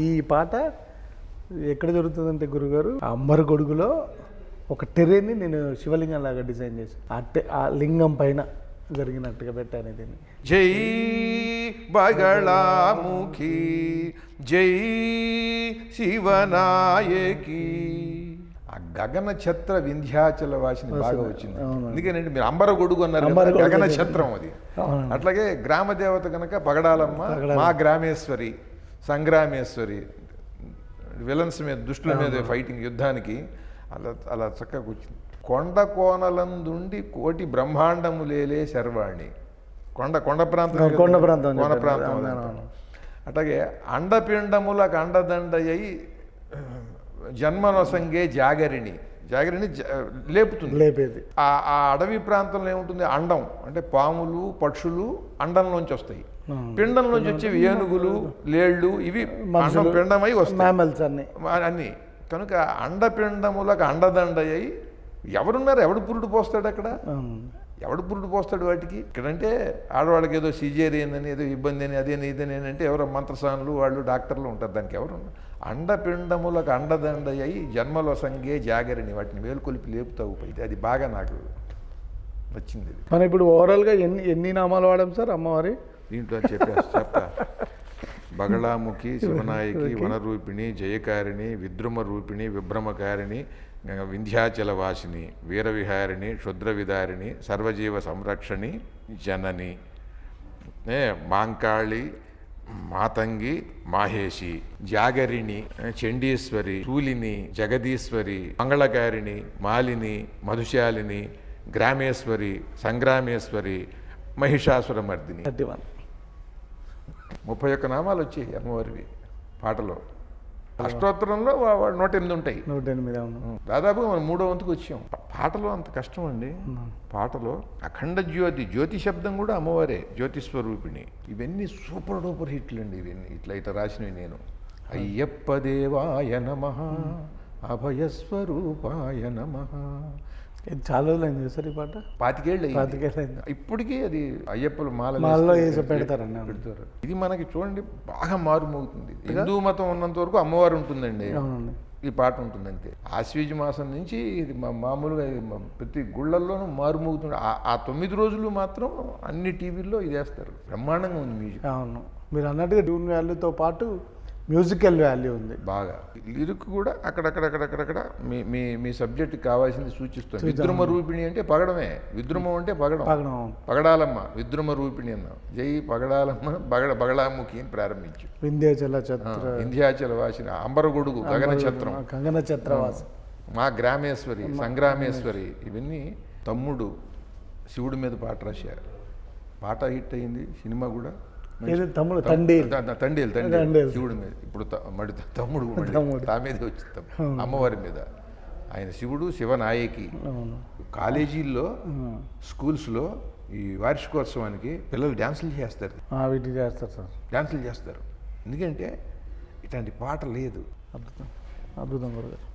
ఈ పాట ఎక్కడ జరుగుతుందంటే గురుగారు అంబర్ గొడుగులో ఒక టెర్రేని నేను శివలింగం లాగా డిజైన్ చేసి ఆ లింగం పైన జరిగినట్టుగా పెట్టాను దీన్ని. జై బగళాముఖి జై శివనాయకి. ఆ గగన ఛత్ర వింధ్యాచల వాసిని బాగా వచ్చింది. ఎందుకంటే మీరు అంబర గొడుగు అన్నారు, గగన ఛత్రం అది. అట్లాగే గ్రామ దేవత కనుక పగడాలమ్మ, మా గ్రామేశ్వరి, సంగ్రామేశ్వరి, విలన్స్ మీద దుష్టుల మీద ఫైటింగ్ యుద్ధానికి అలా అలా చక్కగా కూర్చుంది. కొండ కోనలందుండి కోటి బ్రహ్మాండము లేలే శర్వాణి. కొండ ప్రాంతం. అట్లాగే అండపిండములకు అండదండయ్యి జన్మనొసంగే జాగరిణి లేపుతుంది. ఆ అడవి ప్రాంతంలో ఏముంటుంది, అండం అంటే పాములు పక్షులు అండంలోంచి వస్తాయి. పిండంలోంచి వచ్చేవి ఏనుగులు, లేళ్ళు, ఇవి పిండమై వస్తాయి అన్నీ. కనుక అండపిండములకు అండదండయ్యి ఎవరున్నారు, ఎవడు పురుడు పోస్తాడు అక్కడ, ఎవడు పురుడు పోస్తాడు వాటికి. ఇక్కడంటే ఆడవాళ్ళకి ఏదో సిజేరియన్ అని, ఏదో ఇబ్బంది అని, అదేని ఇదని అంటే ఎవరో మంత్రసానులు వాళ్ళు డాక్టర్లు ఉంటారు. దానికి ఎవరు అండపిండములకు అండదండయ్యి జన్మలో సంగే జాగరిని, వాటిని వేలుకొలిపి లేపుతావు పైతే. అది బాగా నాకు నచ్చింది. మనం ఇప్పుడు ఓవరాల్గా ఎన్ని నామాలు వాడాం సార్ అమ్మవారి దీంట్లో చెప్తా. బగళాముఖి, శివనాయకి, వనరూపిణి, జయకారిణి, విద్రుమ రూపిణి, విభ్రమకారిణి, వింధ్యాచలవాసిని, వీరవిహారిణి, క్షుద్రవిదారిణి, సర్వజీవ సంరక్షణి, జనని, మాంకాళి, మాతంగి, మాహేషి, జాగరిణి, చండీశ్వరి, శూలిని, జగదీశ్వరి, మంగళకారిణి, మాలిని, మధుశాలిని, గ్రామేశ్వరి, సంగ్రామేశ్వరి, మహిషాసురమర్దిని. 31 నామాలు వచ్చాయి అమ్మవారివి పాటలో. అష్టోత్తరంలో 108 ఉంటాయి. 108. దాదాపుగా మనం 3వ వంతుకు వచ్చాం. పాటలో అంత కష్టం అండి. పాటలో అఖండ జ్యోతి శబ్దం కూడా అమ్మవారే, జ్యోతిస్వరూపిణి. ఇవన్నీ సూపర్ డూపర్ హిట్లు అండి. ఇవన్నీ ఇట్లా రాసినవి నేను. అయ్యప్ప దేవాయ నమః, అభయస్వరూపాయ నమః. చాలా రోజులు అయింది సార్ ఈ పాట. 25 ఏళ్ళు. ఇప్పటికీ అది అయ్యప్పలు మాలలో పెడతారు. ఇది మనకి చూడండి బాగా మారుమోగుతుంది. హిందూ మతం ఉన్నంత వరకు అమ్మవారు ఉంటుందండి, ఈ పాట ఉంటుంది అంతే. ఆశ్వీజ మాసం నుంచి ఇది మామూలుగా ప్రతి గుళ్ళల్లోనూ మారుమోగుతుంది. ఆ 9 రోజులు మాత్రం అన్ని టీవీల్లో ఇది వేస్తారు. బ్రహ్మాండంగా ఉంది మ్యూజిక్. అవును, మీరు అన్నట్టుగా ట్యూన్ వాల్యూతో పాటు మ్యూజికల్ వాల్యూ ఉంది బాగా. లిరిక్ కూడా అక్కడక్కడ మీ సబ్జెక్ట్కి కావాల్సింది సూచిస్తుంది. విద్రుమ రూపిణి అంటే పగడమే, విద్రుమం అంటే పగడాలమ్మ, విద్రుమ రూపిణి అన్నాం. జై పగడాలమ్మ బగళాముఖి అని ప్రారంభించు. వింధ్యాచల వాసిని, అంబరగొడుగు, గగన ఛత్రవాసి, మా గ్రామేశ్వరి, సంగ్రామేశ్వరి. ఇవన్నీ తమ్ముడు శివుడి మీద పాట రాశారు. పాట హిట్ అయింది, సినిమా కూడా. తండేలు శివుడి మీద. ఇప్పుడు తమ్ముడు తా మీదే వచ్చింది, అమ్మవారి మీద. ఆయన శివుడు, శివనాయకి. కాలేజీల్లో, స్కూల్స్లో ఈ వార్షికోత్సవానికి పిల్లలు డ్యాన్సులు చేస్తారు. డ్యాన్సులు చేస్తారు. ఎందుకంటే ఇట్లాంటి పాట లేదు. అద్భుతం గురుగారు.